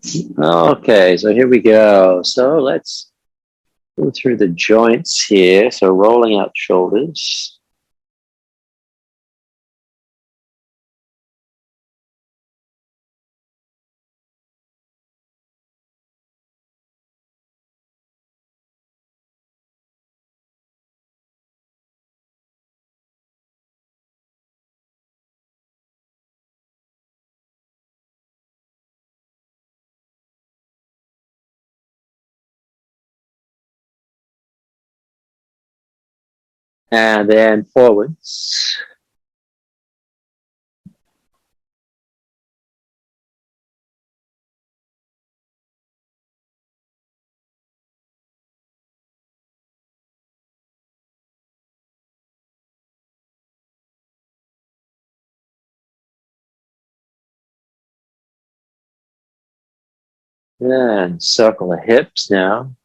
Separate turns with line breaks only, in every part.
Okay, so here we go. So let's go through the joints here. So rolling out shoulders. And then forwards. And circle the hips now.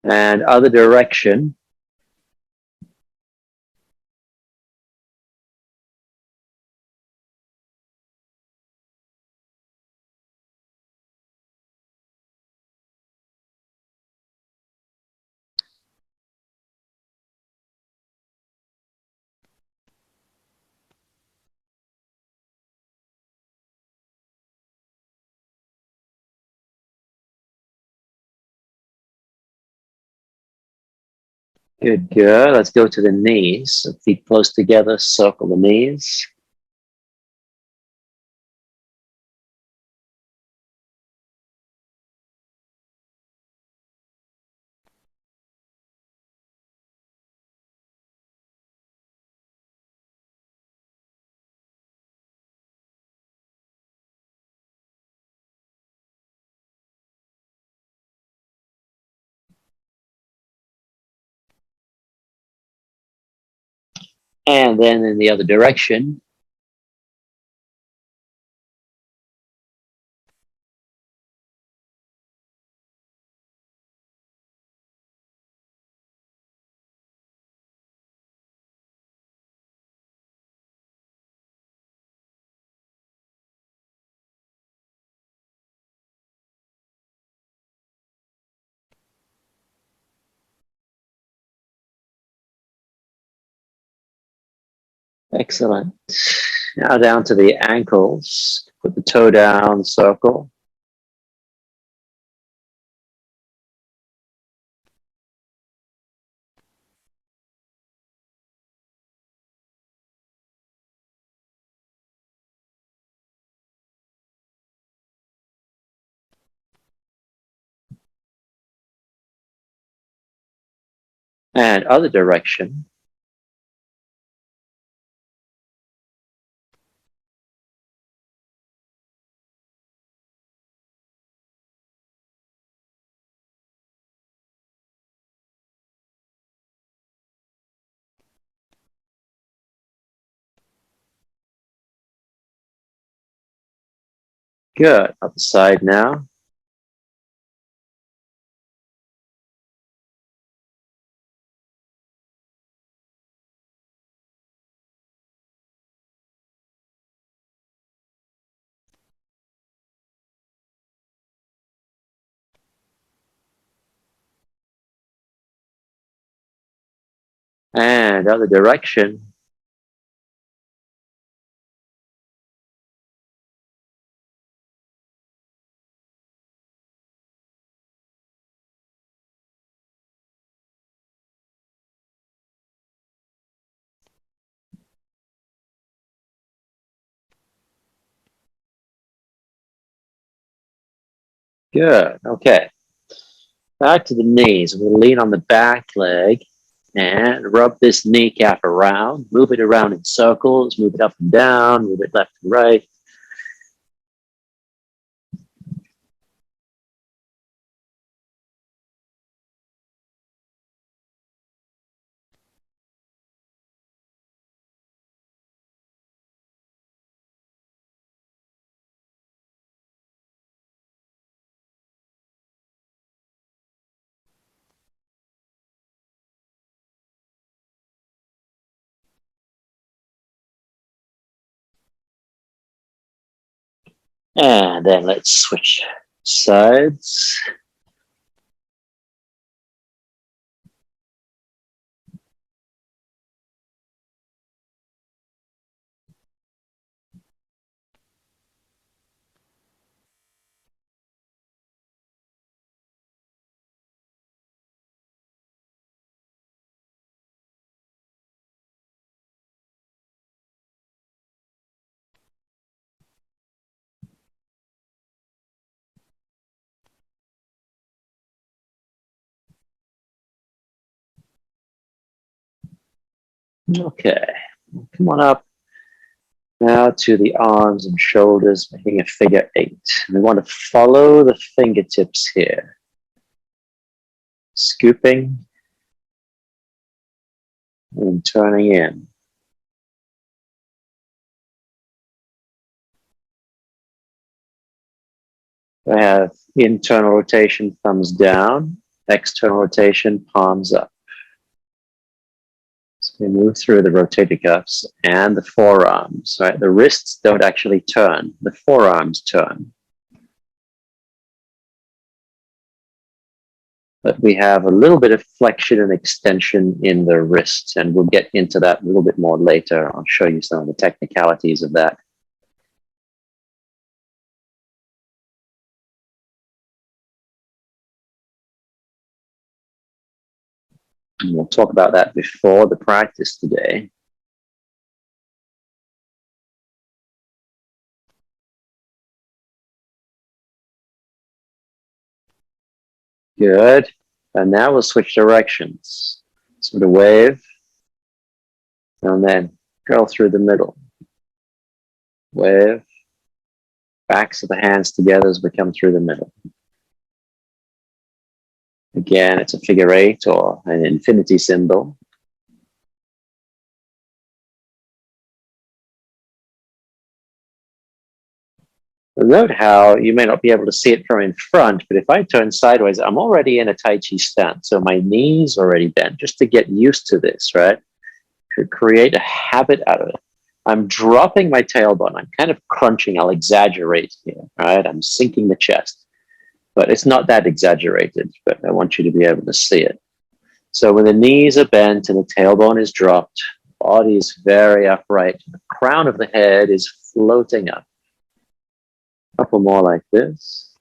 And other direction. Good, good. Let's go to the knees. So feet close together, circle the knees. And then in the other direction. Excellent. Now down to the ankles. Put the toe down, circle. And other direction. Good. Other side now. And other direction. Good. Okay. Back to the knees. We'll lean on the back leg and rub this kneecap around. Move it around in circles. Move it up and down. Move it left and right. And then let's switch sides. Okay, come on up now to the arms and shoulders, making a figure 8. We want to follow the fingertips here, scooping and turning in. I have internal rotation, thumbs down, external rotation, palms up. So we move through the rotator cuffs and the forearms, right? The wrists don't actually turn, the forearms turn. But we have a little bit of flexion and extension in the wrists, and we'll get into that a little bit more later. I'll show you some of the technicalities of that. And we'll talk about that before the practice today. Good. And now we'll switch directions. Sort of wave, and then curl through the middle. Wave. Backs of the hands together as we come through the middle. Again, it's a figure 8 or an infinity symbol. Note how you may not be able to see it from in front, but if I turn sideways, I'm already in a Tai Chi stance. So my knee's already bent, just to get used to this, right? To create a habit out of it. I'm dropping my tailbone. I'm kind of crunching. I'll exaggerate here, right? I'm sinking the chest, but it's not that exaggerated, but I want you to be able to see it. So when the knees are bent and the tailbone is dropped, body is very upright. The crown of the head is floating up. A couple more like this.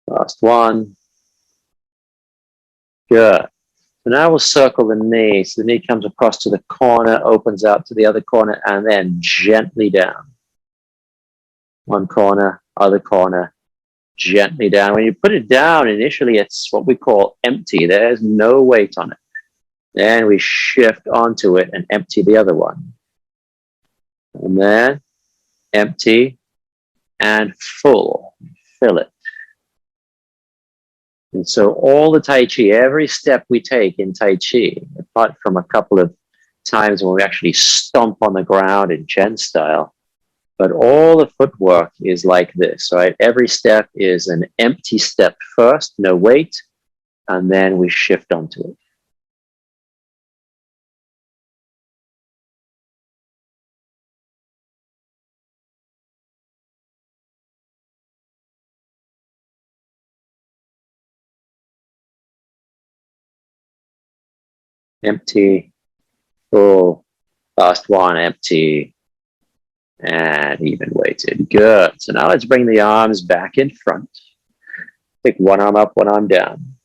Last one. Good. So now we'll circle the knee. So the knee comes across to the corner, opens out to the other corner, and then gently down. One corner, other corner, gently down. When you put it down, initially it's what we call empty. There's no weight on it. Then we shift onto it and empty the other one. And then empty and full. Fill it. And so all the Tai Chi, every step we take in Tai Chi, apart from a couple of times when we actually stomp on the ground in Chen style, but all the footwork is like this, right? Every step is an empty step first, no weight, and then we shift onto it. Empty, full, last one, empty, and even weighted. Good. So now let's bring the arms back in front. Take one arm up, one arm down,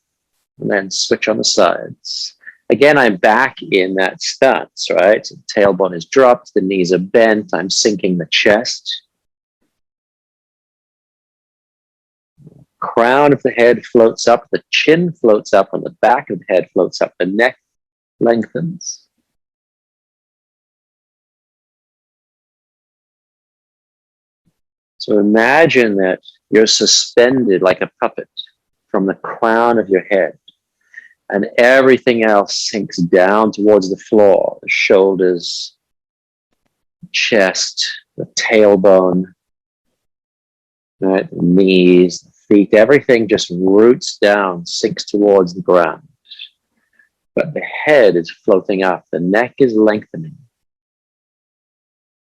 and then switch on the sides. Again, I'm back in that stance, right? So the tailbone is dropped, the knees are bent, I'm sinking the chest. Crown of the head floats up, the chin floats up, and the back of the head floats up, the neck lengthens. So imagine that you're suspended like a puppet from the crown of your head, and everything else sinks down towards the floor, the shoulders, chest, the tailbone, right? The knees, the feet, everything just roots down, sinks towards the ground. But the head is floating up, the neck is lengthening.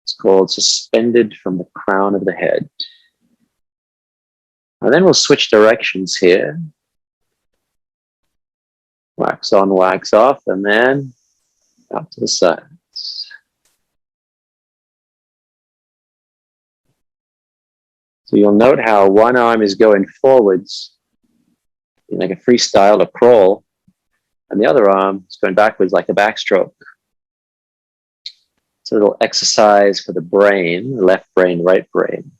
It's called suspended from the crown of the head. And then we'll switch directions here. Wax on, wax off, and then out to the sides. So you'll note how one arm is going forwards, like a freestyle, a crawl, and the other arm is going backwards like a backstroke. It's a little exercise for the brain, left brain, right brain.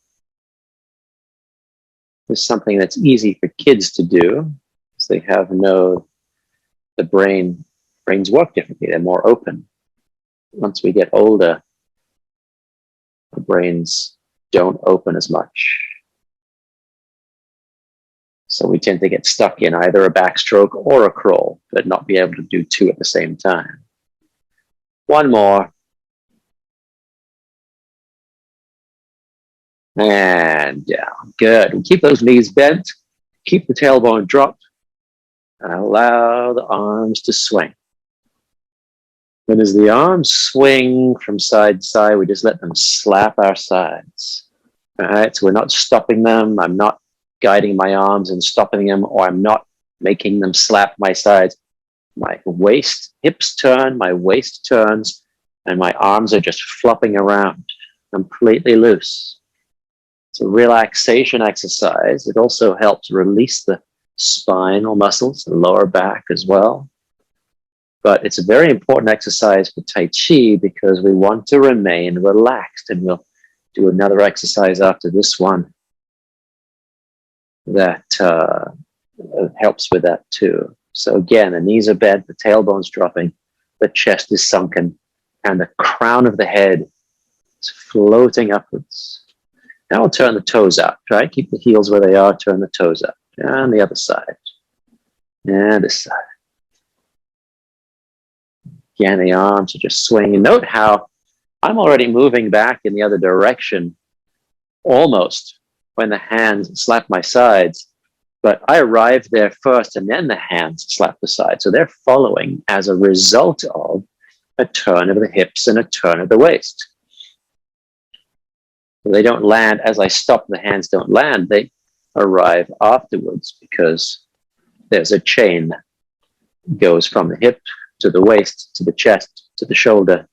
It's something that's easy for kids to do, because they have the brains work differently, they're more open. Once we get older, the brains don't open as much. So we tend to get stuck in either a backstroke or a crawl, but not be able to do two at the same time. One more. And down. Good. We'll keep those knees bent, keep the tailbone dropped, and allow the arms to swing. And as the arms swing from side to side, we just let them slap our sides. All right, so we're not stopping them. I'm not guiding my arms and stopping them, or I'm not making them slap my sides. My waist, hips turn, my waist turns, and my arms are just flopping around, completely loose. It's a relaxation exercise. It also helps release the spinal muscles, the lower back as well. But it's a very important exercise for Tai Chi because we want to remain relaxed, and we'll do another exercise after this one that helps with that too. So again, the knees are bent, the tailbone's dropping, the chest is sunken, and the crown of the head is floating upwards. Now we'll turn the toes out, right? Keep the heels where they are, turn the toes out. And the other side. And this side. Again, the arms are just swinging. Note how I'm already moving back in the other direction, almost, when the hands slap my sides. But I arrived there first, and then the hands slap the sides. So they're following as a result of a turn of the hips and a turn of the waist. So they don't land as I stop, the hands don't land. They arrive afterwards because there's a chain that goes from the hip to the waist, to the chest, to the shoulder.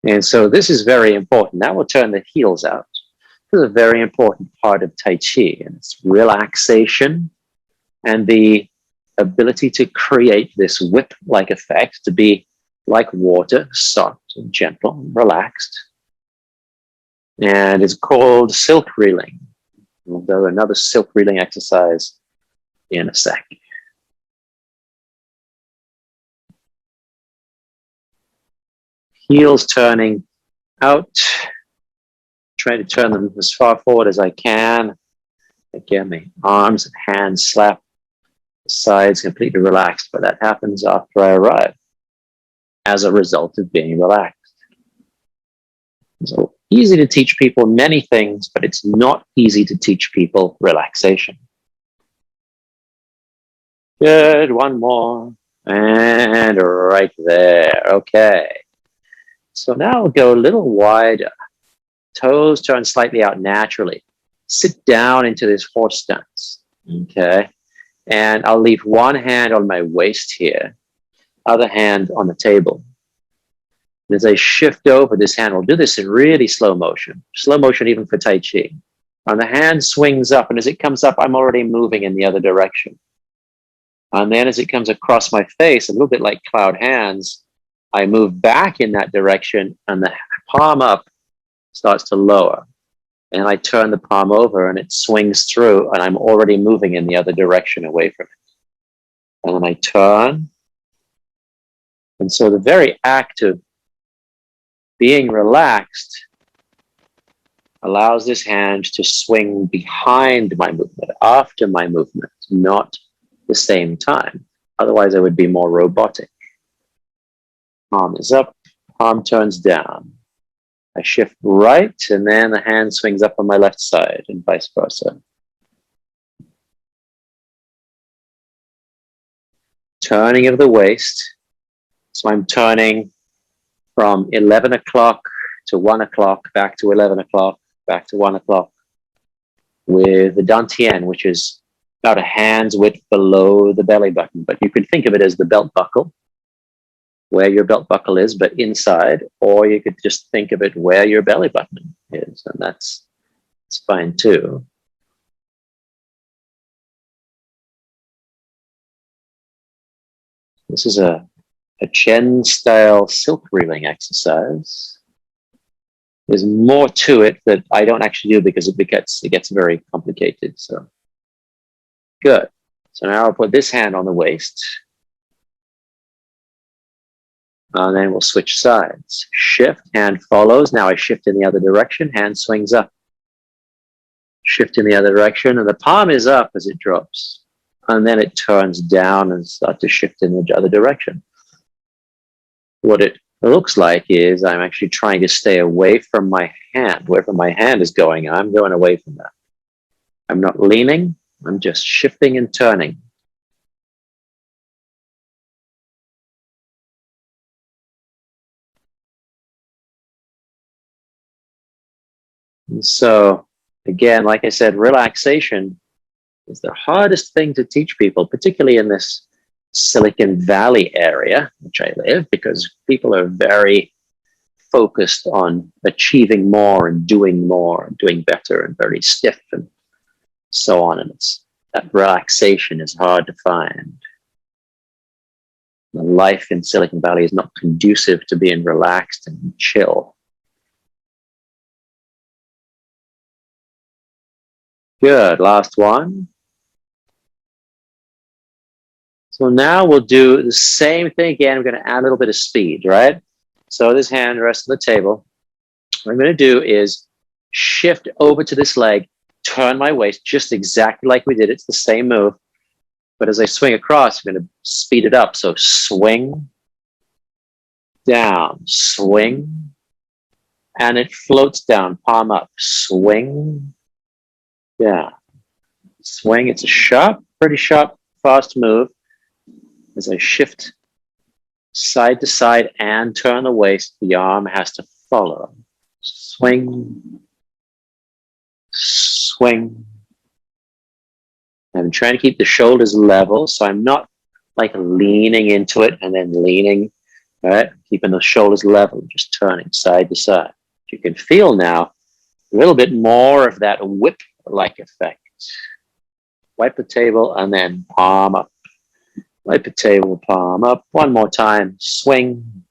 And so this is very important. Now we'll turn the heels out. This is a very important part of Tai Chi, and it's relaxation and the ability to create this whip-like effect, to be like water, soft and gentle and relaxed. And it's called silk reeling. We'll do another silk reeling exercise in a sec. Heels turning out. Try to turn them as far forward as I can. Again, the arms and hands slap, the sides completely relaxed, but that happens after I arrive as a result of being relaxed. So easy to teach people many things, but it's not easy to teach people relaxation. Good, one more. And right there, okay. So now we'll go a little wider. Toes turn slightly out naturally. Sit down into this horse stance, okay? And I'll leave one hand on my waist here, other hand on the table. And as I shift over, this hand will do this in really slow motion even for Tai Chi. And the hand swings up, and as it comes up, I'm already moving in the other direction. And then as it comes across my face, a little bit like cloud hands, I move back in that direction, and the palm up starts to lower. And I turn the palm over, and it swings through, and I'm already moving in the other direction away from it. And then I turn. And so the very act of being relaxed allows this hand to swing behind my movement, after my movement, not the same time. Otherwise, I would be more robotic. Palm is up, palm turns down. I shift right, and then the hand swings up on my left side, and vice versa. Turning of the waist. So I'm turning from 11 o'clock to 1 o'clock, back to 11 o'clock, back to 1 o'clock, with the dantian, which is about a hand's width below the belly button. But you can think of it as the belt buckle, where your belt buckle is, but inside, or you could just think of it where your belly button is, and that's fine too. This is a Chen style silk reeling exercise. There's more to it that I don't actually do because it gets very complicated. So good. So now I'll put this hand on the waist. And then we'll switch sides. Shift, hand follows. Now I shift in the other direction, hand swings up. Shift in the other direction, and the palm is up as it drops. And then it turns down and starts to shift in the other direction. What it looks like is I'm actually trying to stay away from my hand. Wherever my hand is going, I'm going away from that. I'm not leaning, I'm just shifting and turning. And so, again, like I said, relaxation is the hardest thing to teach people, particularly in this Silicon Valley area, which I live, because people are very focused on achieving more and doing better, and very stiff and so on. And that relaxation is hard to find. The life in Silicon Valley is not conducive to being relaxed and chill. Good, last one. So now we'll do the same thing again. We're going to add a little bit of speed, right? So this hand rests on the table. What I'm going to do is shift over to this leg, turn my waist just exactly like we did. It's the same move. But as I swing across, I'm going to speed it up. So swing, down, swing, and it floats down, palm up, swing, down, swing. It's a sharp, pretty sharp, fast move. As I shift side to side and turn the waist, the arm has to follow. Swing, swing. I'm trying to keep the shoulders level, so I'm not like leaning into it and then leaning, right? Keeping the shoulders level, just turning side to side. You can feel now a little bit more of that whip-like effect. Wipe the table and then palm up. Wipe the table, palm up. One more time. Swing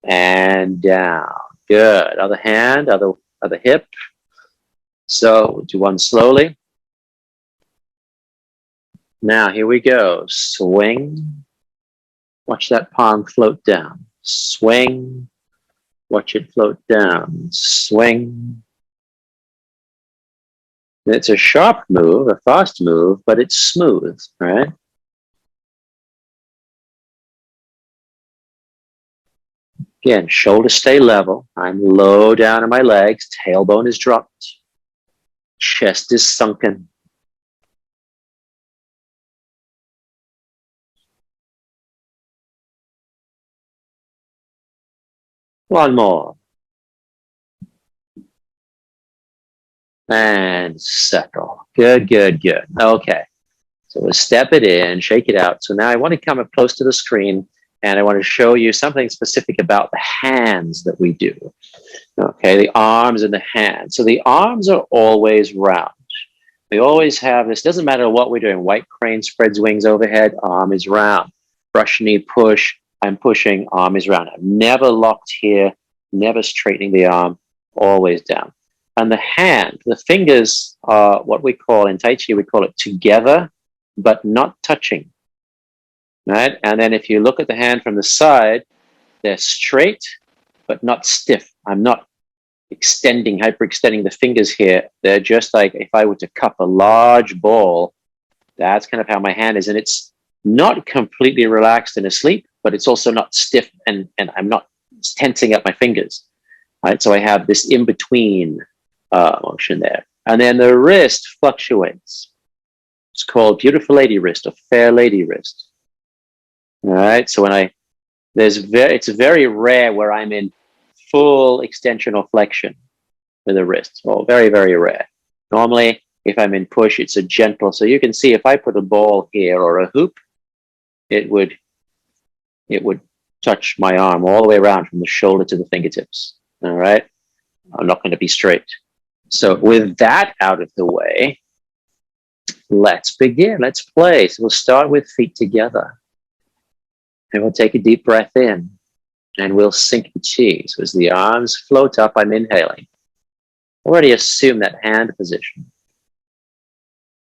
and down. Good. Other hand, other hip. So we'll do one slowly. Now here we go. Swing. Watch that palm float down. Swing. Watch it float down. Swing. It's a sharp move, a fast move, but it's smooth, right? Again, shoulders stay level. I'm low down on my legs. Tailbone is dropped. Chest is sunken. One more. And settle. Good, good, good. Okay. So we'll step it in, shake it out. So now I want to come up close to the screen, and I want to show you something specific about the hands that we do. Okay, the arms and the hands. So the arms are always round. We always have this, doesn't matter what we're doing. White crane spreads wings overhead, arm is round. Brush knee push, I'm pushing, arm is round. I'm never locked here, never straightening the arm, always down. And the hand, the fingers are what we call, in Tai Chi, we call it together, but not touching. Right? And then if you look at the hand from the side, they're straight, but not stiff. I'm not hyperextending the fingers here. They're just like if I were to cup a large ball, that's kind of how my hand is. And it's not completely relaxed and asleep, but it's also not stiff, and I'm not tensing up my fingers. Right? So I have this in-between motion there. And then the wrist fluctuates. It's called beautiful lady wrist or fair lady wrist. All right. So when I It's very rare where I'm in full extension or flexion with the wrist. Oh, very, very rare. Normally, if I'm in push, it's a gentle. So you can see if I put a ball here or a hoop, it would touch my arm all the way around from the shoulder to the fingertips. All right. I'm not going to be straight. So with that out of the way, let's begin. Let's play. So we'll start with feet together. And we'll take a deep breath in. And we'll sink the chi. So as the arms float up, I'm inhaling. Already assume that hand position.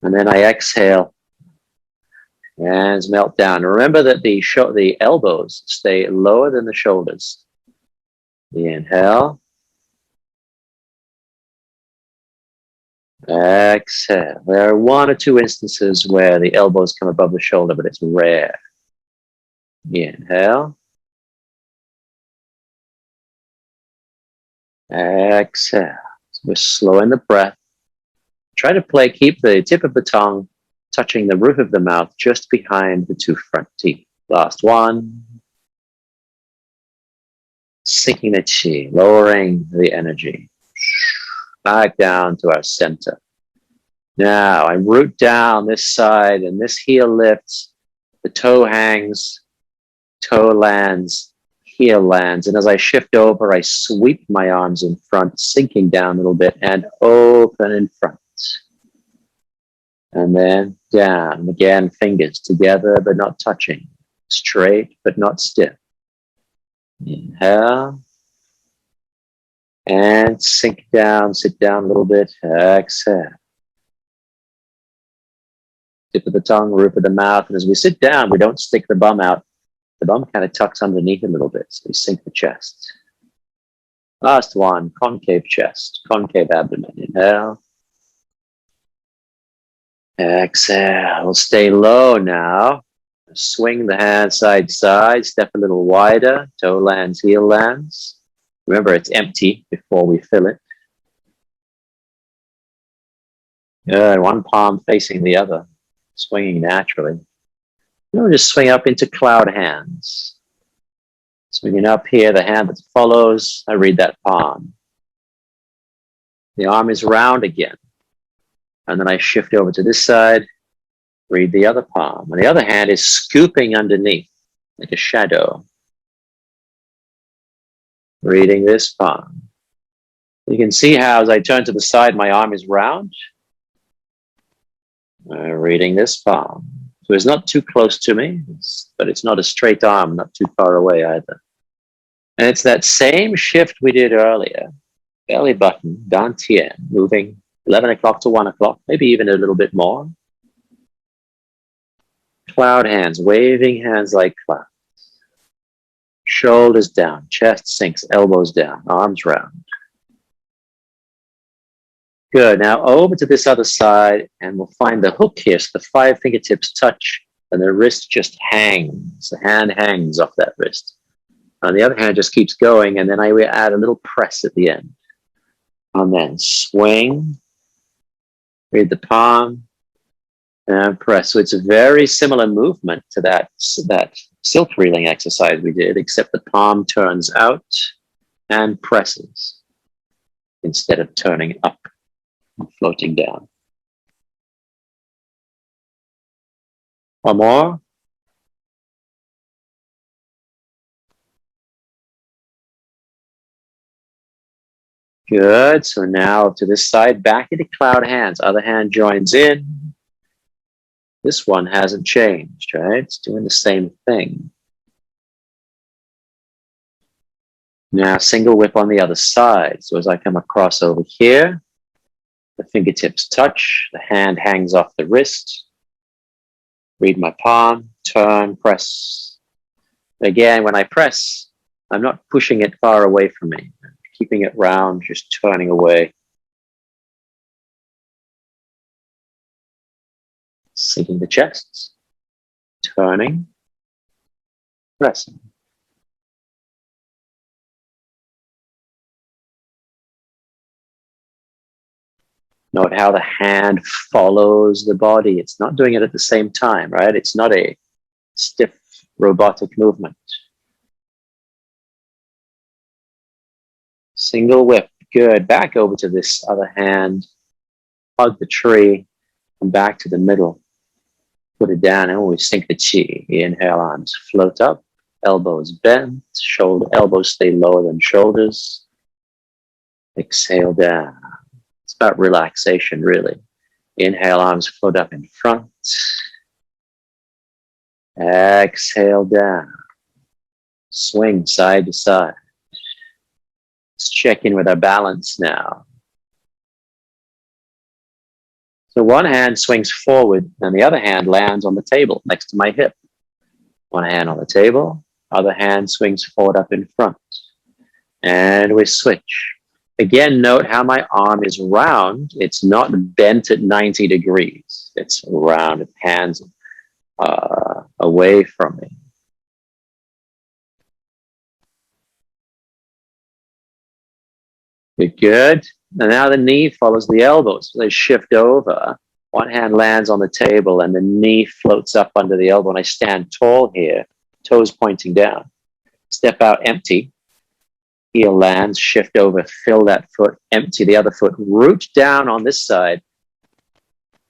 And then I exhale. Hands melt down. Remember that the elbows stay lower than the shoulders. The inhale. Exhale. There are one or two instances where the elbows come above the shoulder, but it's rare. Inhale. Exhale. So we're slowing the breath. Try to keep the tip of the tongue touching the roof of the mouth just behind the two front teeth. Last one. Sinking the chi, lowering the energy. Back down to our center. Now I root down this side and this heel lifts. The toe hangs, toe lands, heel lands. And as I shift over, I sweep my arms in front, sinking down a little bit and open in front. And then down. Again, fingers together but not touching. Straight but not stiff. Inhale. And sink down, sit down a little bit. Exhale. Tip of the tongue, roof of the mouth. And as we sit down, we don't stick the bum out. The bum kind of tucks underneath a little bit. So we sink the chest. Last one, concave chest, concave abdomen. Inhale. Exhale. We'll stay low now. Swing the hand side to side. Step a little wider. Toe lands, heel lands. Remember, it's empty before we fill it. Good. One palm facing the other. Swinging naturally. We'll just swing up into cloud hands. Swinging up here, the hand that follows, I read that palm. The arm is round again. And then I shift over to this side, read the other palm. And the other hand is scooping underneath, like a shadow. Reading this palm. You can see how as I turn to the side, my arm is round. Reading this palm. So it's not too close to me, but it's not a straight arm, not too far away either. And it's that same shift we did earlier. Belly button, dantian, moving 11 o'clock to 1 o'clock, maybe even a little bit more. Cloud hands, waving hands like clouds. Shoulders down, chest sinks, elbows down, arms round. Good. Now over to this other side, and we'll find the hook here. So the 5 fingertips touch, and the wrist just hangs. The hand hangs off that wrist. On the other hand, just keeps going, and then I will add a little press at the end. And then swing, read the palm, and press. So it's a very similar movement to that silk reeling exercise we did, except the palm turns out and presses instead of turning up. Floating down. One more. Good. So now to this side, back into cloud hands. Other hand joins in. This one hasn't changed, right? It's doing the same thing. Now single whip on the other side. So as I come across over here, the fingertips touch, the hand hangs off the wrist. Read my palm, turn, press. Again, when I press, I'm not pushing it far away from me. I'm keeping it round, just turning away. Sinking the chest, turning, pressing. Note how the hand follows the body. It's not doing it at the same time, right? It's not a stiff robotic movement. Single whip. Good. Back over to this other hand. Hug the tree. And back to the middle. Put it down and always sink the chi. Inhale, arms float up. Elbows bent. Elbows stay lower than shoulders. Exhale down. It's about relaxation, really. Inhale, arms float up in front. Exhale down. Swing side to side. Let's check in with our balance now. So one hand swings forward and the other hand lands on the table next to my hip. One hand on the table, other hand swings forward up in front. And we switch. Again, note how my arm is round. It's not bent at 90 degrees. It's round, hands away from me. Good. And now the knee follows the elbows. So they shift over. One hand lands on the table and the knee floats up under the elbow. And I stand tall here, toes pointing down. Step out empty. Heel lands, shift over, fill that foot, empty the other foot, root down on this side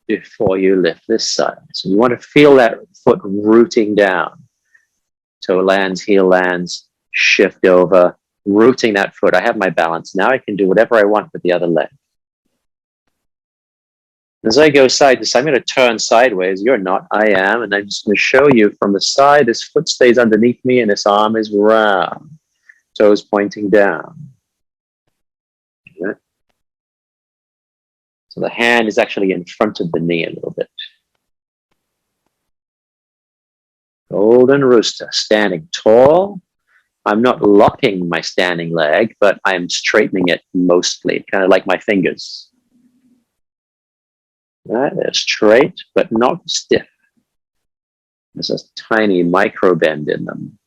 before you lift this side. So you want to feel that foot rooting down. Toe lands, heel lands, shift over, rooting that foot. I have my balance. Now I can do whatever I want with the other leg. As I go side to side, I'm going to turn sideways. You're not, I am. And I'm just going to show you from the side, this foot stays underneath me and this arm is round. Toes pointing down. Okay. So the hand is actually in front of the knee a little bit. Golden rooster, standing tall. I'm not locking my standing leg, but I'm straightening it mostly, kind of like my fingers. Right, they're straight, but not stiff. There's a tiny micro bend in them.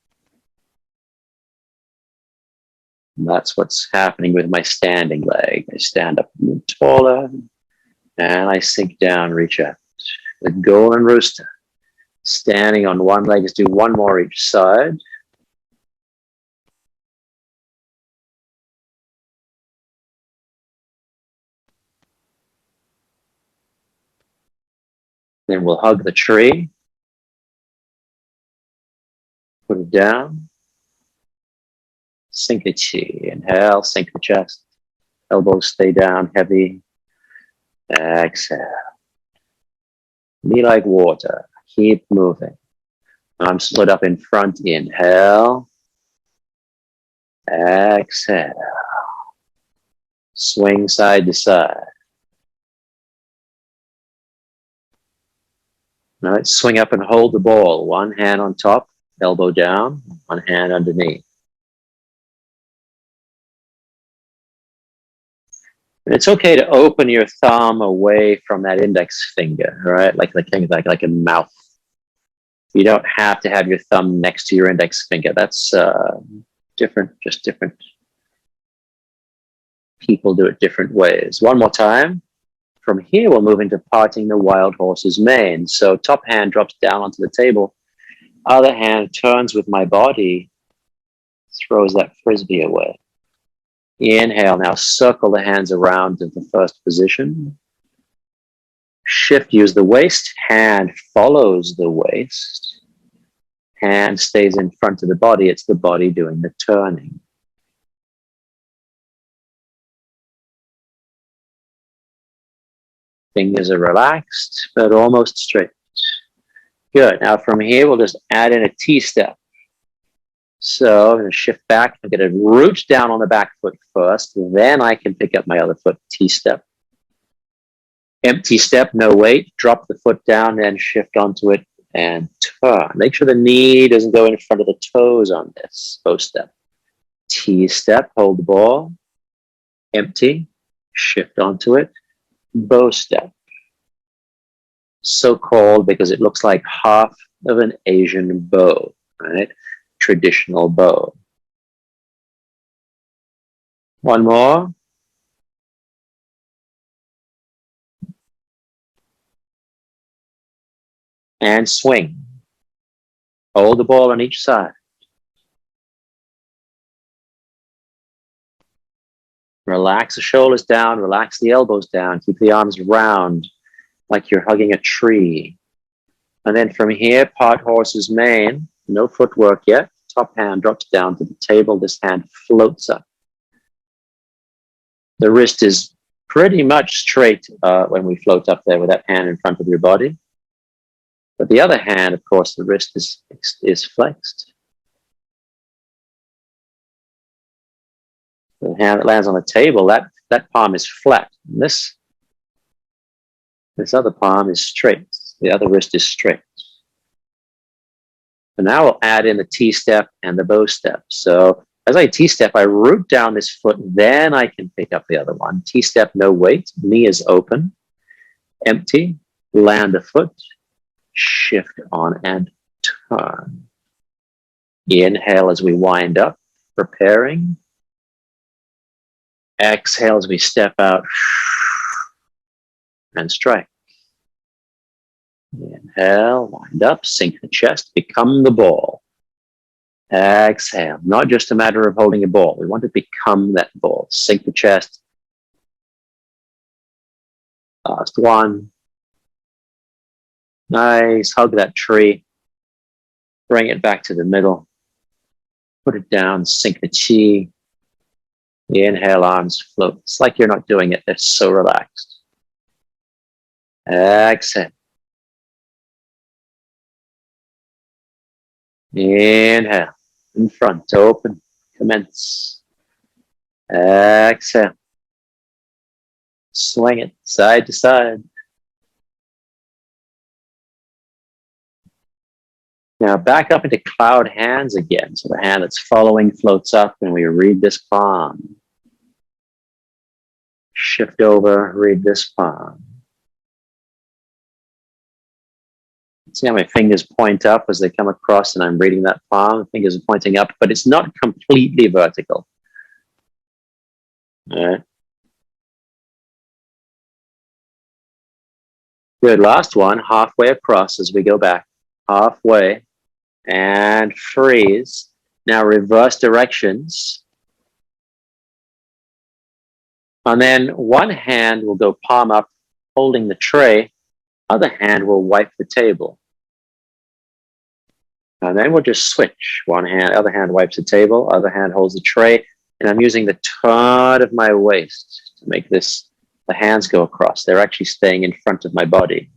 And that's what's happening with my standing leg. I stand up a little taller, and I sink down, reach up. The golden rooster. Standing on one leg, let's do one more each side. Then we'll hug the tree. Put it down. Sink the chi. Inhale, sink the chest. Elbows stay down, heavy. Exhale. Be like water. Keep moving. Arms split up in front. Inhale. Exhale. Swing side to side. Now let's swing up and hold the ball. One hand on top, elbow down, one hand underneath. And it's okay to open your thumb away from that index finger, right? Like a mouth. You don't have to have your thumb next to your index finger. That's different, just different people do it different ways. One more time. From here, we'll move into parting the wild horse's mane. So top hand drops down onto the table. Other hand turns with my body, throws that frisbee away. Inhale, now circle the hands around into the first position. Shift, use the waist. Hand follows the waist. Hand stays in front of the body. It's the body doing the turning. Fingers are relaxed, but almost straight. Good. Now from here, we'll just add in a T-step. So I'm going to shift back. I'm going to root down on the back foot first. Then I can pick up my other foot, T-step. Empty step, no weight. Drop the foot down and shift onto it and turn. Make sure the knee doesn't go in front of the toes on this. Bow step. T-step, hold the ball. Empty, shift onto it. Bow step. So called because it looks like half of an Asian bow, right? Traditional bow. One more. And swing. Hold the ball on each side. Relax the shoulders down, relax the elbows down, keep the arms round like you're hugging a tree. And then from here, part horse's mane, no footwork yet. Top hand drops down to the table. This hand floats up. The wrist is pretty much straight when we float up there with that hand in front of your body. But the other hand, of course, the wrist is flexed. The hand that lands on the table, that palm is flat. And this other palm is straight. The other wrist is straight. So now we'll add in the T-step and the bow step. So as I T-step, I root down this foot, then I can pick up the other one. T-step, no weight, knee is open, empty, land the foot, shift on and turn. Inhale as we wind up, preparing. Exhale as we step out and strike. Inhale, wind up, sink the chest, become the ball. Exhale, not just a matter of holding a ball. We want to become that ball. Sink the chest. Last one. Nice, hug that tree. Bring it back to the middle. Put it down, sink the chi. Inhale, arms float. It's like you're not doing it. They're so relaxed. Exhale. Inhale. In front, open. Commence. Exhale. Swing it side to side. Now back up into cloud hands again. So the hand that's following floats up and we read this palm. Shift over, read this palm. See how my fingers point up as they come across and I'm reading that palm. The fingers are pointing up, but it's not completely vertical. All right. Good, last one, halfway across as we go back. Halfway and freeze. Now reverse directions. And then one hand will go palm up, holding the tray. Other hand will wipe the table. And then we'll just switch. One hand, other hand wipes the table, other hand holds the tray. And I'm using the turn of my waist to make this, the hands go across. They're actually staying in front of my body.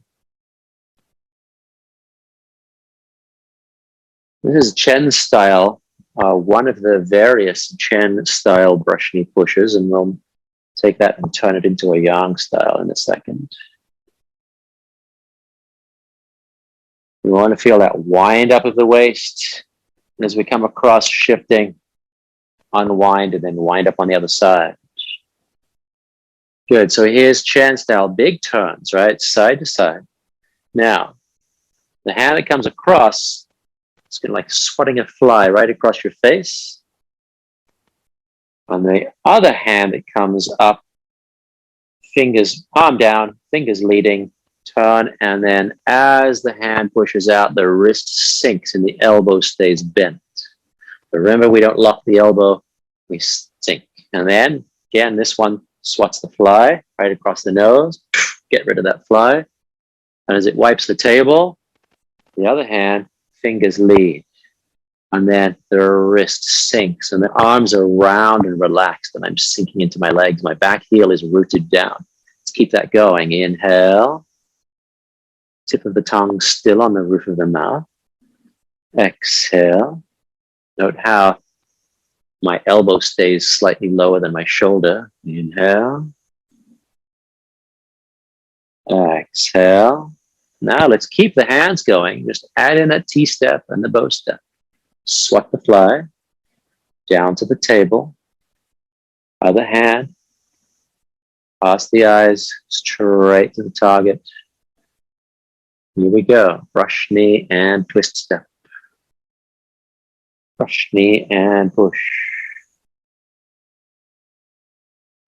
This is Chen style, one of the various Chen style brush knee pushes, and we'll take that and turn it into a Yang style in a second. We want to feel that wind up of the waist. And as we come across, shifting, unwind, and then wind up on the other side. Good. So here's Chen style, big turns, right? Side to side. Now, the hand that comes across, it's going to like swatting a fly right across your face. On the other hand, it comes up, fingers, palm down, fingers leading, turn, and then as the hand pushes out, the wrist sinks and the elbow stays bent. But remember, we don't lock the elbow, we sink. And then, again, this one swats the fly right across the nose, get rid of that fly. And as it wipes the table, the other hand, fingers lead. And then the wrist sinks and the arms are round and relaxed and I'm sinking into my legs. My back heel is rooted down. Let's keep that going. Inhale. Tip of the tongue still on the roof of the mouth. Exhale. Note how my elbow stays slightly lower than my shoulder. Inhale. Exhale. Now let's keep the hands going. Just add in that T-step and the bow step. Swat the fly down to the table. Other hand. Past the eyes, straight to the target. Here we go. Brush knee and twist step. Brush knee and push.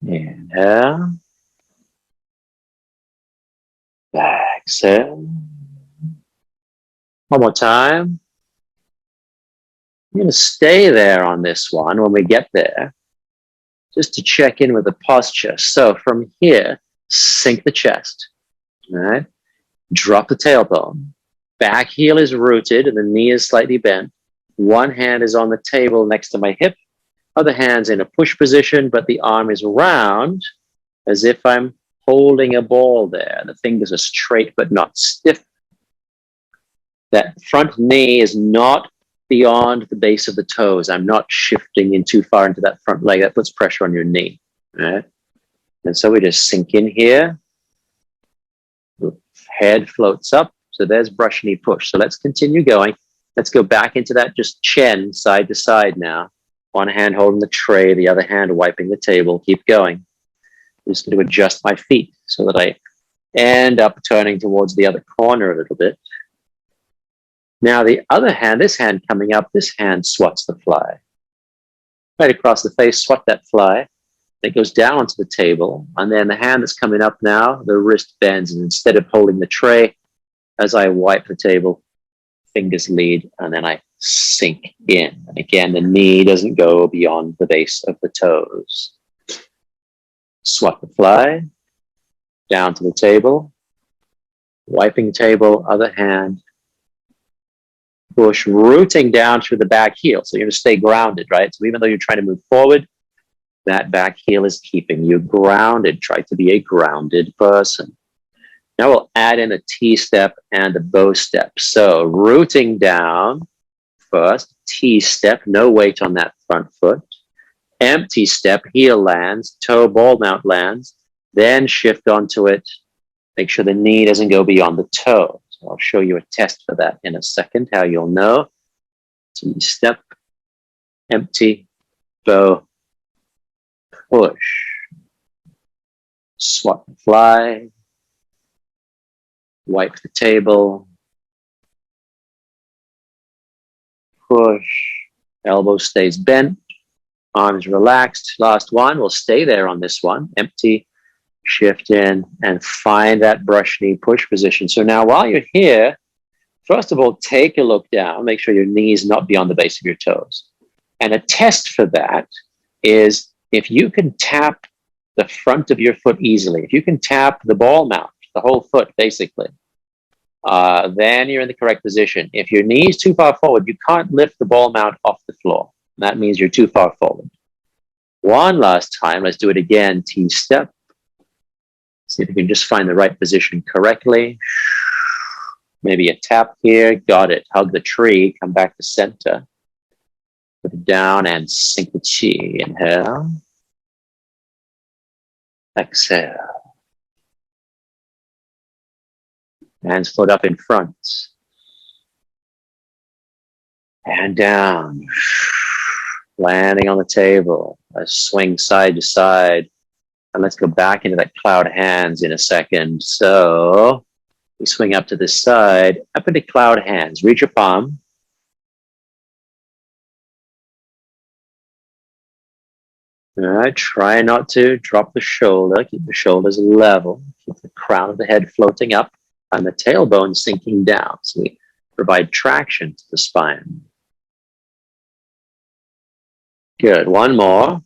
Inhale. Exhale. One more time. I'm going to stay there on this one when we get there. just to check in with the posture. So from here, sink the chest, all right? Drop the tailbone. Back heel is rooted and the knee is slightly bent. One hand is on the table next to my hip. Other hand's in a push position, but the arm is round as if I'm holding a ball there. The fingers are straight but not stiff. That front knee is not beyond the base of the toes. I'm not shifting in too far into that front leg. That puts pressure on your knee. Right? And so we just sink in here. Head floats up. So there's brush knee push. So let's continue going. Let's go back into that just chin side to side now. One hand holding the tray, the other hand wiping the table. Keep going. I'm just going to adjust my feet so that I end up turning towards the other corner a little bit. Now the other hand, this hand coming up, this hand swats the fly. Right across the face, swat that fly. It goes down onto the table. And then the hand that's coming up now, the wrist bends. And instead of holding the tray, as I wipe the table, fingers lead, and then I sink in. And again, the knee doesn't go beyond the base of the toes. Swat the fly, down to the table, wiping table, other hand, push, rooting down through the back heel. So you're going to stay grounded, right? So even though you're trying to move forward, that back heel is keeping you grounded. Try to be a grounded person. Now we'll add in a T-step and a bow step. So rooting down first, T-step, no weight on that front foot. Empty step, heel lands, toe ball mount lands, then shift onto it. Make sure the knee doesn't go beyond the toe. So I'll show you a test for that in a second, how you'll know. T-step, empty, bow, push, swat the fly, wipe the table, push, elbow stays bent, arms relaxed. Last one, we'll stay there on this one. Empty, shift in, and find that brush knee push position. So now while you're here, first of all, take a look down. Make sure your knee is not beyond the base of your toes. And a test for that is if you can tap the front of your foot easily, if you can tap the ball mount, the whole foot basically, then you're in the correct position. If your knee is too far forward, you can't lift the ball mount off the floor. That means you're too far forward. One last time, let's do it again. T-step. See if you can just find the right position correctly. Maybe a tap here. Got it. Hug the tree. Come back to center. Put it down and sink the chi. Inhale. Exhale. Hands float up in front. And down. Landing on the table. Let's swing side to side. And let's go back into that cloud hands in a second. So we swing up to this side, up into cloud hands. Reach your palm. All right, try not to drop the shoulder. Keep the shoulders level. Keep the crown of the head floating up and the tailbone sinking down. So we provide traction to the spine. Good, one more.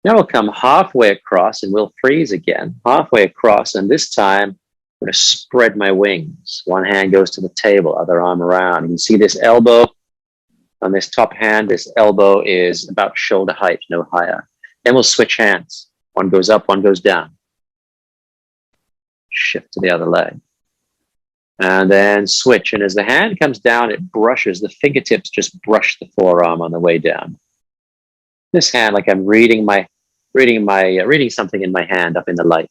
Now we'll come halfway across and we'll freeze again. Halfway across, and this time I'm going to spread my wings. One hand goes to the table, other arm around. You can see this elbow on this top hand. This elbow is about shoulder height, no higher. Then we'll switch hands. One goes up, one goes down. Shift to the other leg. And then switch. And as the hand comes down, it brushes. The fingertips just brush the forearm on the way down. This hand, like I'm reading something in my hand up in the light.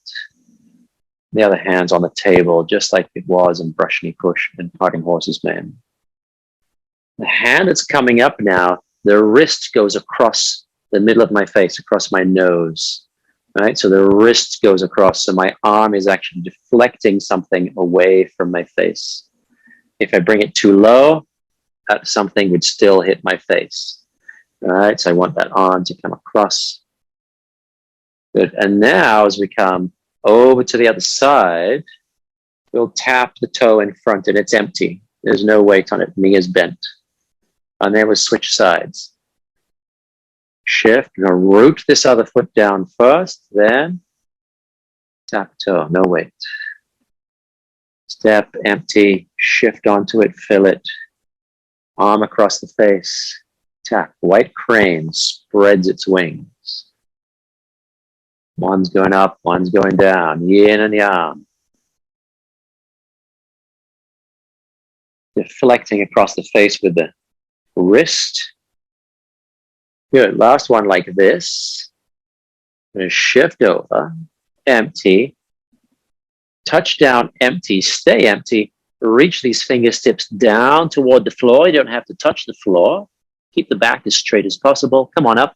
The other hand's on the table, just like it was in Brush Knee Push and Parting Horse's Mane. The hand that's coming up now, the wrist goes across the middle of my face, across my nose. Right? So the wrist goes across, so my arm is actually deflecting something away from my face. If I bring it too low, that something would still hit my face. All right, so I want that arm to come across. Good. And now as we come over to the other side, we'll tap the toe in front and it's empty. There's no weight on it. Knee is bent. And then we'll switch sides. Shift. We're going to root this other foot down first, then tap toe, no weight. Step, empty, shift onto it, fill it. Arm across the face. Tap. White crane spreads its wings. One's going up, one's going down. Yin and yang. Deflecting across the face with the wrist. Good. Last one like this. I'm going to shift over. Empty. Touch down, empty. Stay empty. Reach these fingertips down toward the floor. You don't have to touch the floor. Keep the back as straight as possible. Come on up.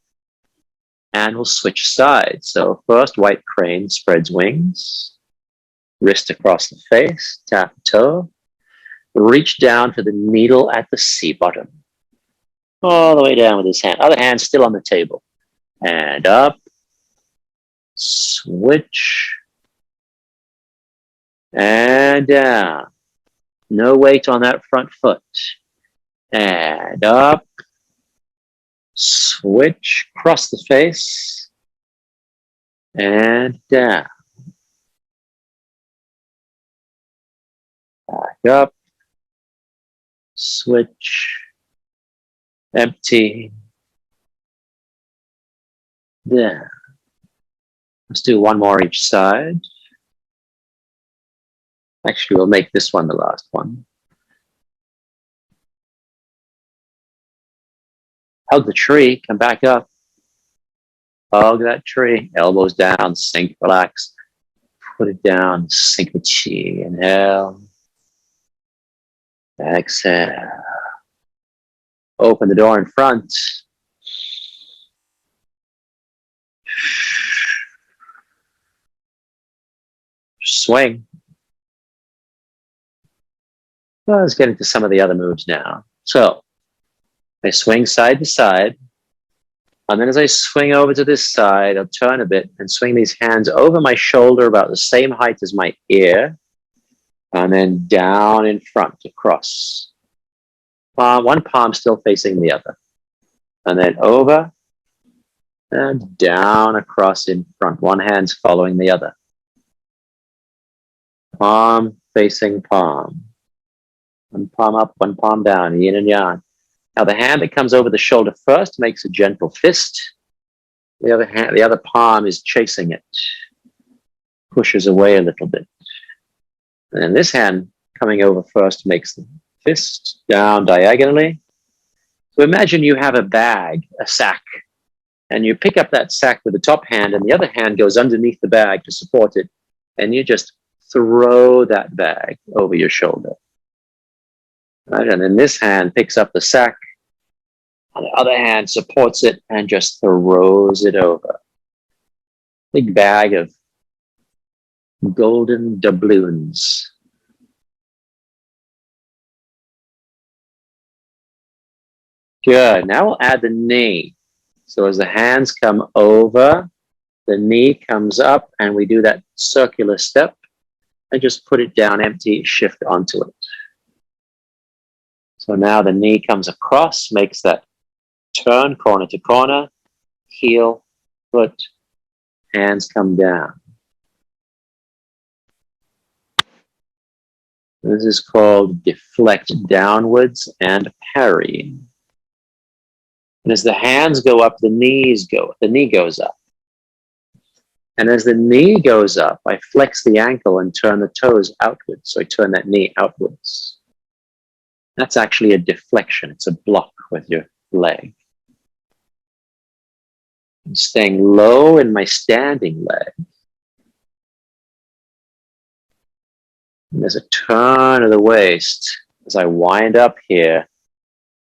And we'll switch sides. So first, white crane spreads wings. Wrist across the face. Tap toe. Reach down for the needle at the C bottom. All the way down with his hand. Other hand still on the table. And up. Switch. And down. No weight on that front foot. And up. Switch. Cross the face. And down. Back up. Switch. Empty. Down. Let's do one more each side. Actually, we'll make this one the last one. Hug the tree, come back up. Hug that tree, elbows down, sink, relax. Put it down, sink the chi. Inhale. Exhale. Open the door in front. Swing. Well, let's get into some of the other moves now. So, I swing side to side. And then as I swing over to this side, I'll turn a bit and swing these hands over my shoulder about the same height as my ear. And then down in front, across. One palm still facing the other. And then over and down across in front. One hand's following the other. Palm facing palm. One palm up, one palm down, yin and yang. Now the hand that comes over the shoulder first makes a gentle fist. The other palm is chasing it. Pushes away a little bit. And then this hand coming over first makes the fist down diagonally. So imagine you have a bag, a sack, and you pick up that sack with the top hand and the other hand goes underneath the bag to support it. And you just throw that bag over your shoulder. Right? And then this hand picks up the sack. On the other hand, supports it and just throws it over. Big bag of golden doubloons. Good. Now we'll add the knee. So as the hands come over, the knee comes up, and we do that circular step and just put it down empty, shift onto it. So now the knee comes across, makes that turn corner to corner, heel, foot, hands come down. This is called deflect downwards and parry. And as the hands go up, the knee goes up. And as the knee goes up, I flex the ankle and turn the toes outwards. So I turn that knee outwards. That's actually a deflection. It's a block with your leg. I'm staying low in my standing leg. And there's a turn of the waist as I wind up here.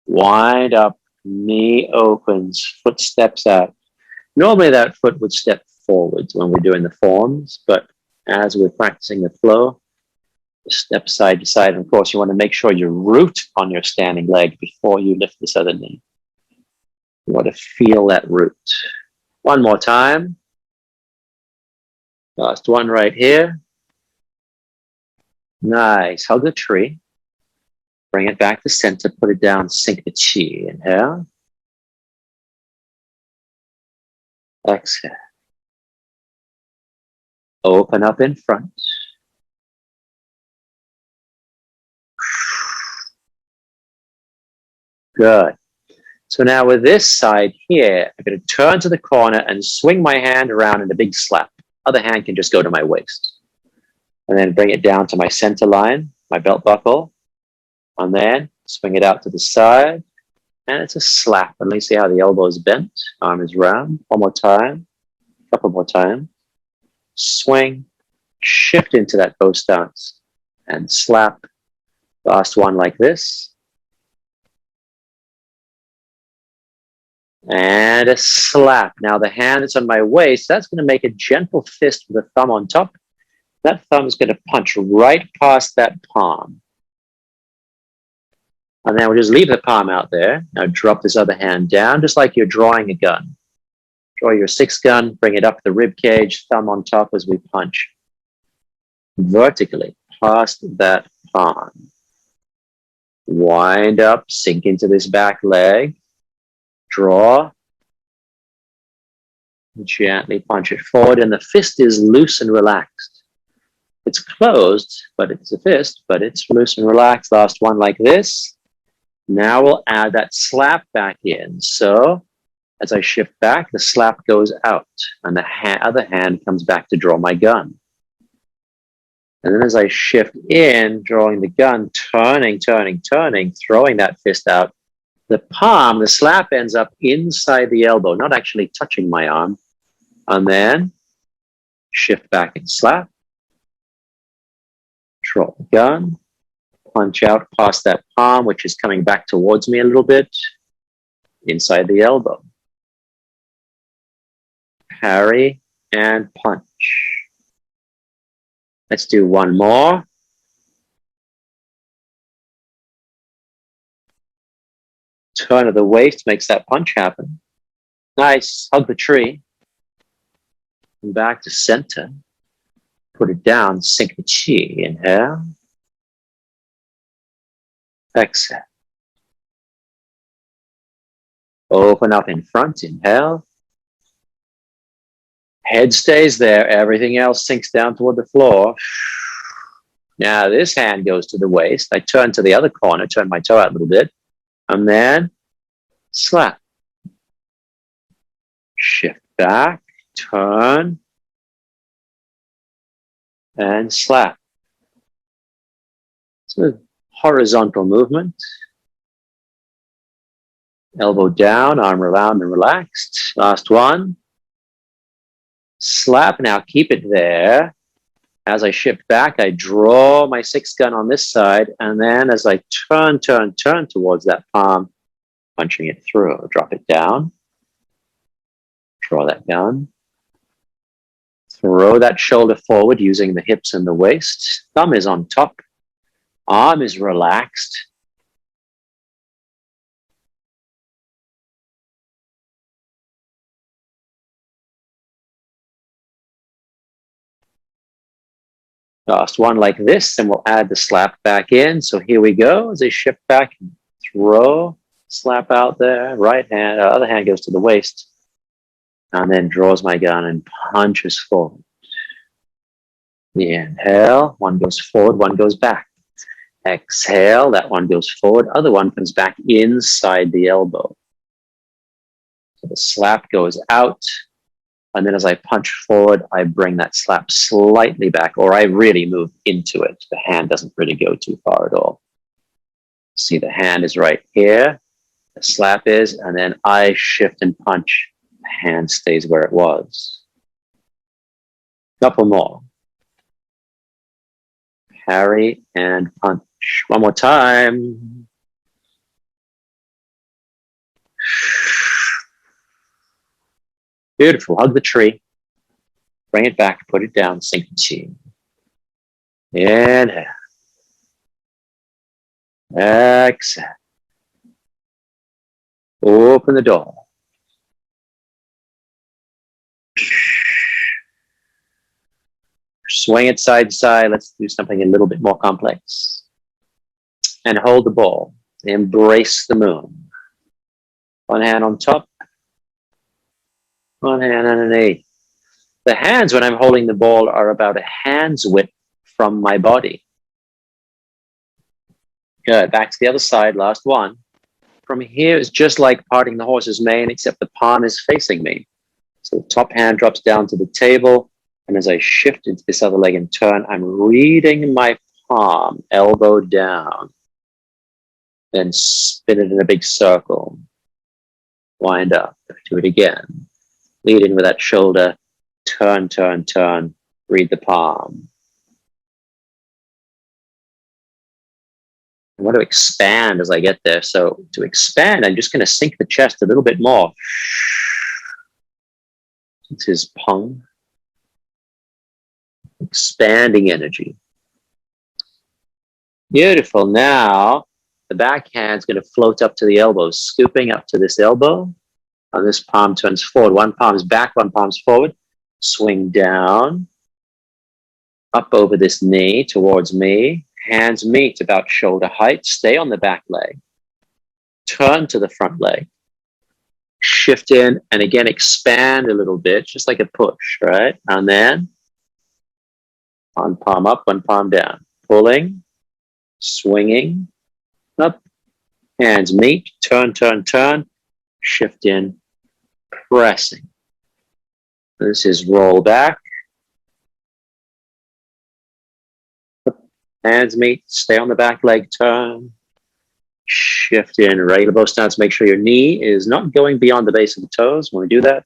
Wind up, knee opens, foot steps out. Normally that foot would step forwards when we're doing the forms, but as we're practicing the flow, step side to side. And of course, you want to make sure you root on your standing leg before you lift this other knee. You want to feel that root. One more time. Last one right here. Nice. Hug the tree. Bring it back to center. Put it down. Sink the chi. Inhale. Exhale. Open up in front. Good. So now with this side here, I'm going to turn to the corner and swing my hand around in a big slap. Other hand can just go to my waist. And then bring it down to my center line, my belt buckle. And then swing it out to the side. And it's a slap. And let me see how the elbow is bent. Arm is round. One more time. A couple more times. Swing. Shift into that bow stance. And slap. Last one like this. And a slap. Now the hand that's on my waist, that's going to make a gentle fist with the thumb on top. That thumb is going to punch right past that palm. And then we'll just leave the palm out there. Now drop this other hand down, just like you're drawing a gun. Draw your 6 gun, bring it up the rib cage, thumb on top as we punch vertically past that palm. Wind up, sink into this back leg. Draw. Gently punch it forward, and the fist is loose and relaxed. It's closed, but it's a fist, but it's loose and relaxed. Last one like this. Now we'll add that slap back in. So as I shift back, the slap goes out, and the other hand comes back to draw my gun. And then as I shift in, drawing the gun, turning, throwing that fist out, the palm, the slap ends up inside the elbow, not actually touching my arm. And then shift back and slap. Draw the gun. Punch out past that palm, which is coming back towards me a little bit, inside the elbow. Parry and punch. Let's do one more. Turn of the waist makes that punch happen. Nice. Hug the tree. And back to center. Put it down. Sink the chi. Inhale. Exhale. Open up in front. Inhale. Head stays there. Everything else sinks down toward the floor. Now this hand goes to the waist. I turn to the other corner. Turn my toe out a little bit. And then slap. Shift back, turn, and slap. So a horizontal movement. Elbow down, arm around and relaxed. Last one. Slap. Now keep it there. As I shift back, I draw my 6 gun on this side, and then as I turn towards that palm, punching it through. Drop it down. Draw that gun. Throw that shoulder forward using the hips and the waist. Thumb is on top. Arm is relaxed. Last one like this, and we'll add the slap back in. So here we go. As I shift back, throw, slap out there. Right hand, other hand goes to the waist. And then draws my gun and punches forward. The inhale, one goes forward, one goes back. Exhale, that one goes forward, other one comes back inside the elbow. So the slap goes out, and then as I punch forward, I bring that slap slightly back, or I really move into it. The hand doesn't really go too far at all. See, the hand is right here, the slap is, and then I shift and punch. The hand stays where it was. Couple more. Parry and punch. One more time. Beautiful. Hug the tree. Bring it back. Put it down. Sink the chi. Inhale. Exhale. Open the door. Swing it side to side. Let's do something a little bit more complex. And hold the ball. Embrace the moon. One hand on top. One hand underneath. The hands, when I'm holding the ball, are about a hand's width from my body. Good. Back to the other side. Last one. From here, it's just like parting the horse's mane, except the palm is facing me. So the top hand drops down to the table. And as I shift into this other leg and turn, I'm reading my palm, elbow down. Then spin it in a big circle. Wind up. Do it again. Lead in with that shoulder. Turn, turn, turn. Read the palm. I want to expand as I get there. So to expand, I'm just going to sink the chest a little bit more. It's his pung. Expanding energy. Beautiful. Now, the back hand's going to float up to the elbow, scooping up to this elbow. And this palm turns forward. One palm's back, one palm's forward. Swing down. Up over this knee towards me. Hands meet about shoulder height. Stay on the back leg. Turn to the front leg. Shift in and again expand a little bit, just like a push, right? And then one palm up, one palm down. Pulling, swinging, up. Hands meet. Turn, turn, turn. Shift in, pressing. This is roll back. Hands meet, stay on the back leg, turn, shift in, right elbow stance. Make sure your knee is not going beyond the base of the toes when we do that.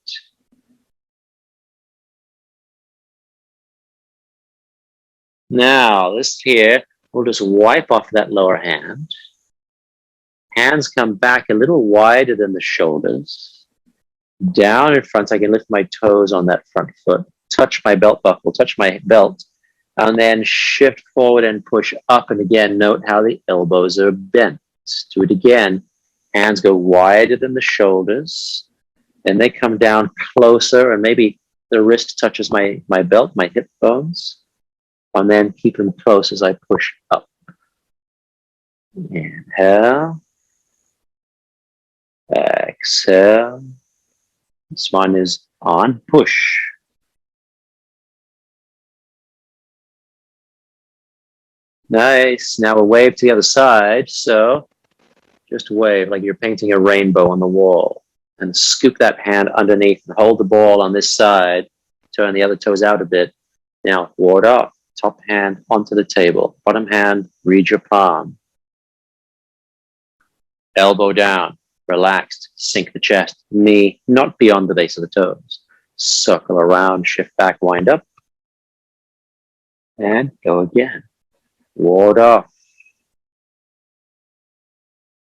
Now, this here, we'll just wipe off that lower hand. Hands come back a little wider than the shoulders. Down in front, I can lift my toes on that front foot, touch my belt buckle, touch my belt, and then shift forward and push up. And again, note how the elbows are bent. Do it again. Hands go wider than the shoulders. Then they come down closer, and maybe the wrist touches my belt, my hip bones. And then keep them close as I push up. Inhale. Exhale. This one is on. Push. Nice. Now we'll wave to the other side. So just wave like you're painting a rainbow on the wall. And scoop that hand underneath and hold the ball on this side. Turn the other toes out a bit. Now ward off. Top hand onto the table. Bottom hand, read your palm. Elbow down. Relaxed. Sink the chest. Knee not beyond the base of the toes. Circle around. Shift back. Wind up. And go again. Ward off.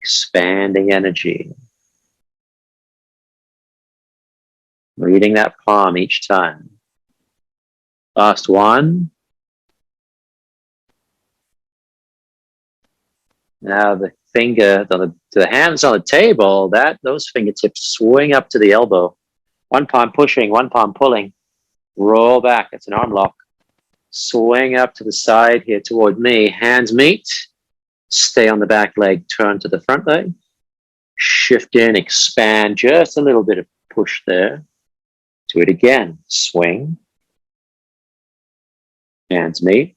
Expanding energy. Reading that palm each time. Last one. Now the finger, the hands on the table, those fingertips swing up to the elbow. One palm pushing, one palm pulling. Roll back. That's an arm lock. Swing up to the side here toward me. Hands meet. Stay on the back leg. Turn to the front leg. Shift in, expand. Just a little bit of push there. Do it again. Swing. Hands meet.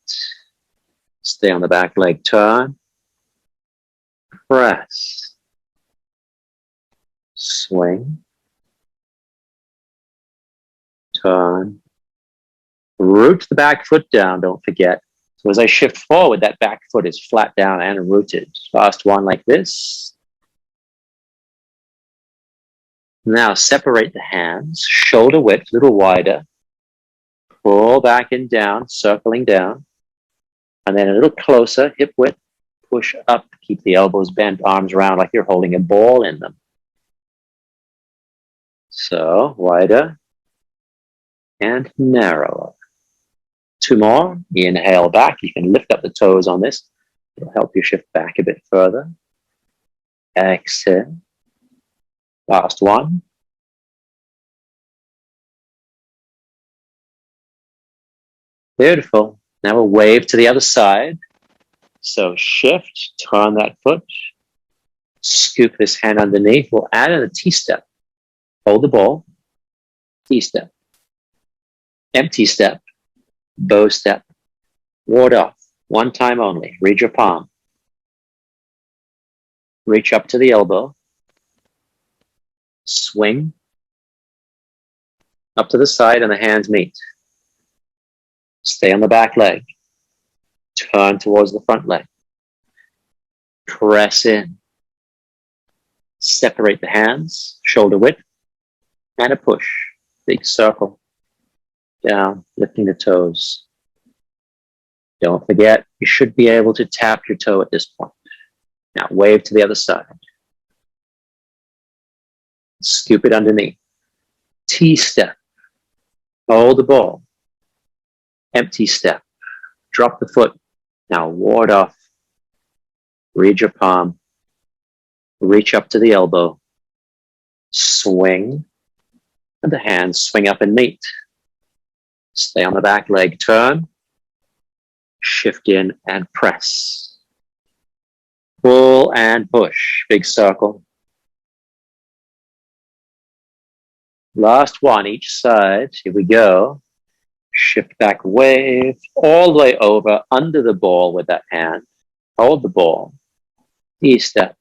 Stay on the back leg. Turn. Press. Swing. Turn. Root the back foot down, don't forget. So as I shift forward, that back foot is flat down and rooted. Last one like this. Now separate the hands, shoulder width, a little wider. Pull back and down, circling down. And then a little closer, hip width. Push up, keep the elbows bent, arms round like you're holding a ball in them. So, wider and narrower. Two more. Inhale back. You can lift up the toes on this. It'll help you shift back a bit further. Exhale. Last one. Beautiful. Now we'll wave to the other side. So shift, turn that foot, scoop this hand underneath. We'll add in a T-step. Hold the ball. T-step, empty step, bow step, ward off, one time only. Read your palm. Reach up to the elbow, swing, up to the side and the hands meet. Stay on the back leg. Turn towards the front leg. Press in. Separate the hands, shoulder width, and a push. Big circle. Down, lifting the toes. Don't forget, you should be able to tap your toe at this point. Now wave to the other side. Scoop it underneath. T-step. Hold the ball. Empty step. Drop the foot. Now ward off. Read your palm. Reach up to the elbow. Swing. And the hands swing up and meet. Stay on the back leg. Turn. Shift in and press. Pull and push. Big circle. Last one each side. Here we go. Shift back, wave all the way over under the ball with that hand. Hold the ball. E-step.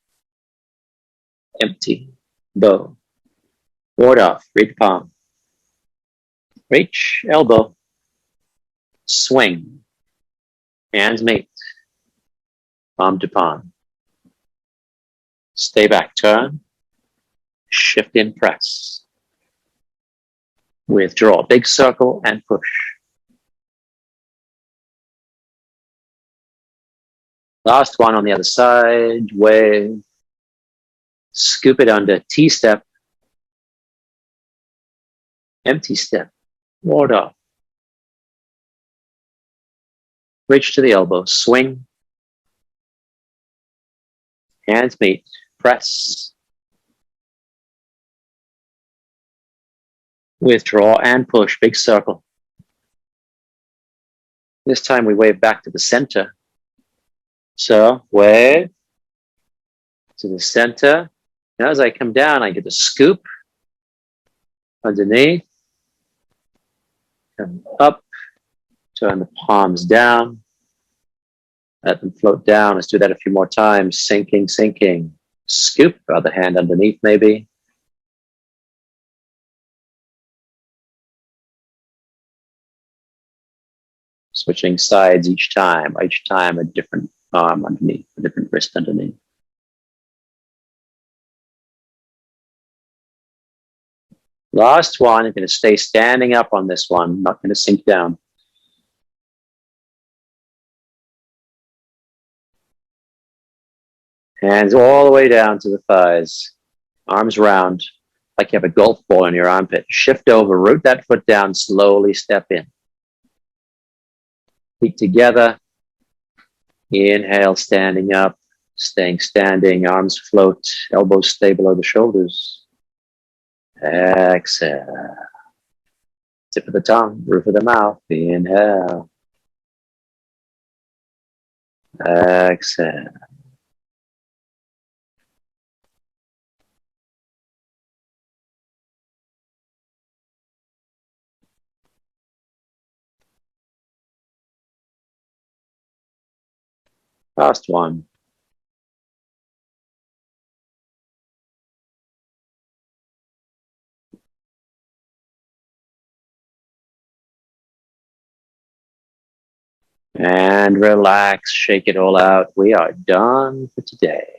Empty. Bow. Ward off. Read palm. Reach. Elbow. Swing. Hands meet. Palm to palm. Stay back. Turn. Shift in. Press. Withdraw. Big circle and push. Last one on the other side. Wave. Scoop it under. T-step. Empty step. Ward off. Reach to the elbow. Swing. Hands meet. Press. Withdraw and push. Big circle. This time we wave back to the center. So wave to the center. Now as I come down, I get the scoop underneath. Come up. Turn the palms down. Let them float down. Let's do that a few more times. Sinking, sinking. Scoop. Other hand underneath maybe. Switching sides each time. Each time a different arm underneath, a different wrist underneath. Last one, you're going to stay standing up on this one, not going to sink down. Hands all the way down to the thighs. Arms round, like you have a golf ball in your armpit. Shift over, root that foot down, slowly step in. Feet together. Inhale, standing up, staying standing, arms float, elbows stay below the shoulders. Exhale. Tip of the tongue, roof of the mouth. Inhale. Exhale. Last one. And relax, shake it all out. We are done for today.